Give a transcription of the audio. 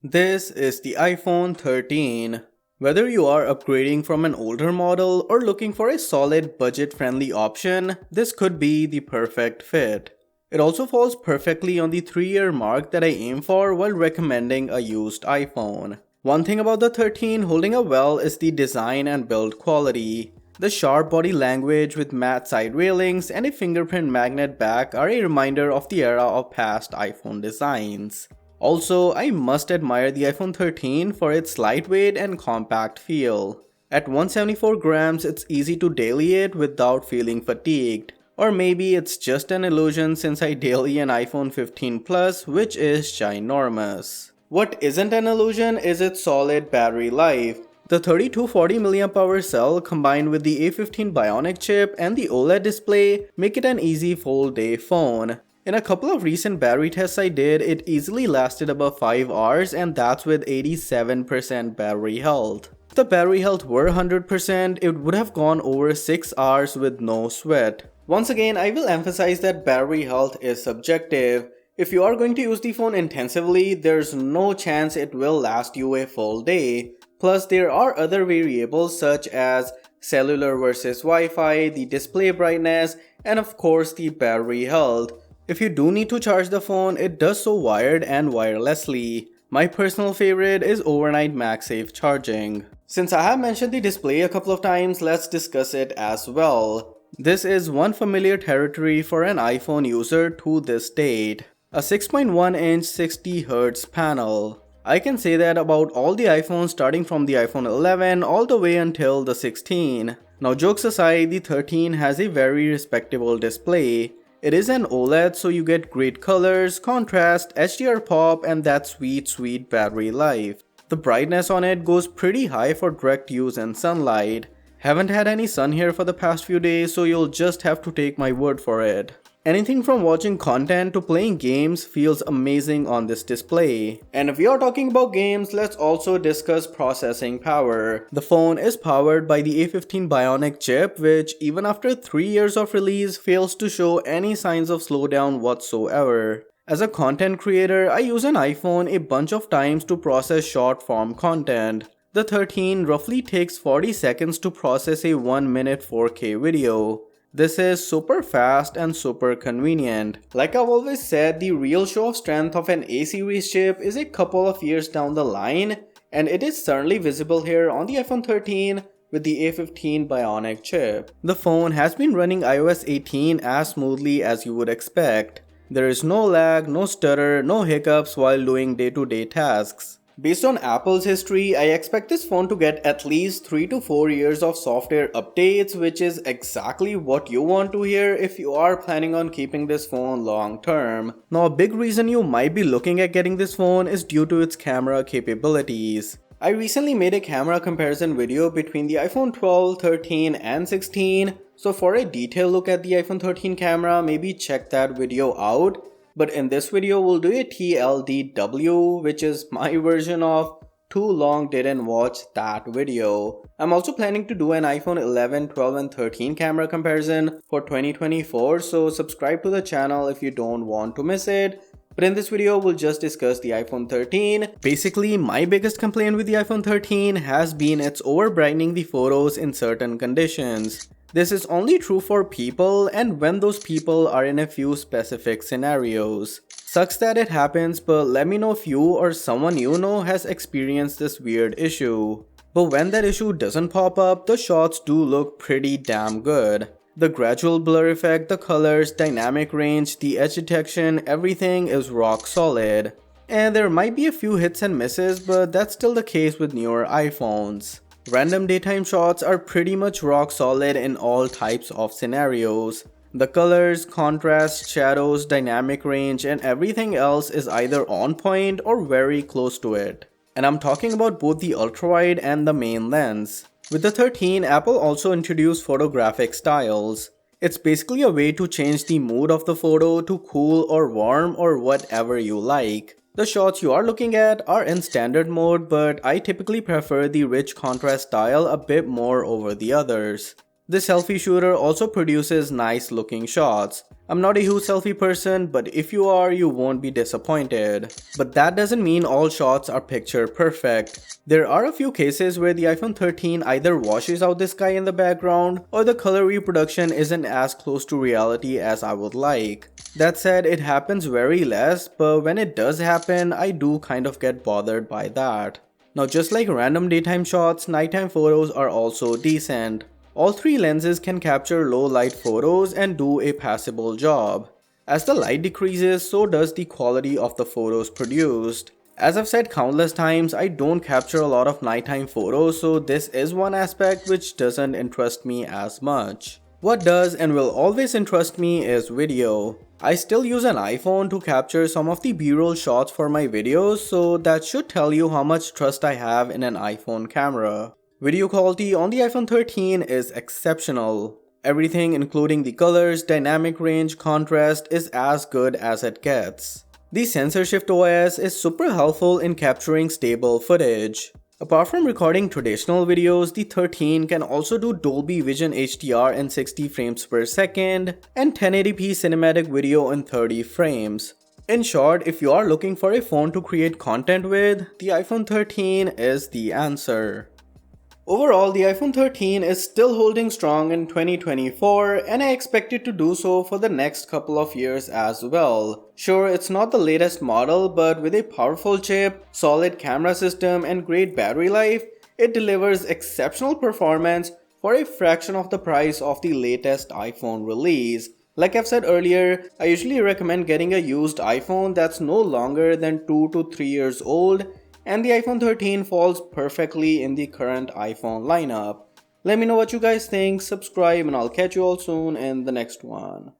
This is the iPhone 13. Whether you are upgrading from an older model or looking for a solid budget-friendly option, this could be the perfect fit. It also falls perfectly on the 3-year mark that I aim for while recommending a used iPhone. One thing about the 13 holding up well is the design and build quality. The sharp body language with matte side railings and a fingerprint magnet back are a reminder of the era of past iPhone designs. Also, I must admire the iPhone 13 for its lightweight and compact feel. At 174 grams, it's easy to daily it without feeling fatigued. Or maybe it's just an illusion since I daily an iPhone 15 Plus, which is ginormous. What isn't an illusion is its solid battery life. The 3240 mAh cell combined with the A15 bionic chip and the OLED display make it an easy full day phone. In a couple of recent battery tests I did, it easily lasted above 5 hours, and that's with 87% battery health. If the battery health were 100%, it would have gone over 6 hours with no sweat. Once again, I will emphasize that battery health is subjective. If you are going to use the phone intensively, there's no chance it will last you a full day. Plus, there are other variables such as cellular versus Wi-Fi, the display brightness, and of course the battery health. If you do need to charge the phone, it does so wired and wirelessly. My personal favorite is overnight MagSafe charging. Since I have mentioned the display a couple of times, let's discuss it as well. This is one familiar territory for an iPhone user to this date. A 6.1-inch 60Hz panel. I can say that about all the iPhones starting from the iPhone 11 all the way until the 16. Now jokes aside, the 13 has a very respectable display. It is an OLED, so you get great colors, contrast, HDR pop, and that sweet battery life. The brightness on it goes pretty high for direct use in sunlight. Haven't had any sun here for the past few days, so you'll just have to take my word for it. Anything from watching content to playing games feels amazing on this display. And if we are talking about games, let's also discuss processing power. The phone is powered by the A15 bionic chip, which even after 3 years of release fails to show any signs of slowdown whatsoever. As a content creator, I use an iPhone a bunch of times to process short form content. The 13 roughly takes 40 seconds to process a 1-minute 4K video. This is super fast and super convenient. Like I've always said, the real show of strength of an A-series chip is a couple of years down the line, and it is certainly visible here on the iPhone 13 with the A15 bionic chip. The phone has been running iOS 18 as smoothly as you would expect. There is no lag, no stutter, no hiccups while doing day-to-day tasks. Based on Apple's history, I expect this phone to get at least 3 to 4 years of software updates, which is exactly what you want to hear if you are planning on keeping this phone long term. Now, a big reason you might be looking at getting this phone is due to its camera capabilities. I recently made a camera comparison video between the iPhone 12, 13 and 16, so for a detailed look at the iPhone 13 camera, maybe check that video out. But in this video, we'll do a TLDW, which is my version of too long didn't watch that video. I'm also planning to do an iPhone 11, 12 and 13 camera comparison for 2024, so subscribe to the channel if you don't want to miss it. But in this video, we'll just discuss the iPhone 13. Basically, my biggest complaint with the iPhone 13 has been its over brightening the photos in certain conditions. This is only true for people and when those people are in a few specific scenarios. Sucks that it happens, but let me know if you or someone you know has experienced this weird issue. But when that issue doesn't pop up, the shots do look pretty damn good. The gradual blur effect, the colors, dynamic range, the edge detection, everything is rock solid. And there might be a few hits and misses, but that's still the case with newer iPhones. Random daytime shots are pretty much rock solid in all types of scenarios. The colors, contrast, shadows, dynamic range, and everything else is either on point or very close to it. And I'm talking about both the ultrawide and the main lens. With the 13, Apple also introduced photographic styles. It's basically a way to change the mood of the photo to cool or warm or whatever you like. The shots you are looking at are in standard mode, but I typically prefer the rich contrast style a bit more over the others. This selfie shooter also produces nice looking shots. I'm not a huge selfie person, but if you are, you won't be disappointed. But that doesn't mean all shots are picture perfect. There are a few cases where the iPhone 13 either washes out the sky in the background or the color reproduction isn't as close to reality as I would like. That said, it happens very less, but when it does happen, I do kind of get bothered by that. Now just like random daytime shots, nighttime photos are also decent. All three lenses can capture low light photos and do a passable job. As the light decreases, so does the quality of the photos produced. As I've said countless times, I don't capture a lot of nighttime photos, so this is one aspect which doesn't interest me as much. What does and will always interest me is video. I still use an iPhone to capture some of the B-roll shots for my videos, so that should tell you how much trust I have in an iPhone camera. Video quality on the iPhone 13 is exceptional. Everything including the colors, dynamic range, contrast is as good as it gets. The Sensor Shift OS is super helpful in capturing stable footage. Apart from recording traditional videos, the 13 can also do Dolby Vision HDR in 60 frames per second and 1080p cinematic video in 30 frames. In short, if you are looking for a phone to create content with, the iPhone 13 is the answer. Overall, the iPhone 13 is still holding strong in 2024 and I expect it to do so for the next couple of years as well. Sure, it's not the latest model, but with a powerful chip, solid camera system and great battery life, it delivers exceptional performance for a fraction of the price of the latest iPhone release. Like I've said earlier, I usually recommend getting a used iPhone that's no longer than 2 to 3 years old, and the iPhone 13 falls perfectly in the current iPhone lineup. Let me know what you guys think, subscribe, and I'll catch you all soon in the next one.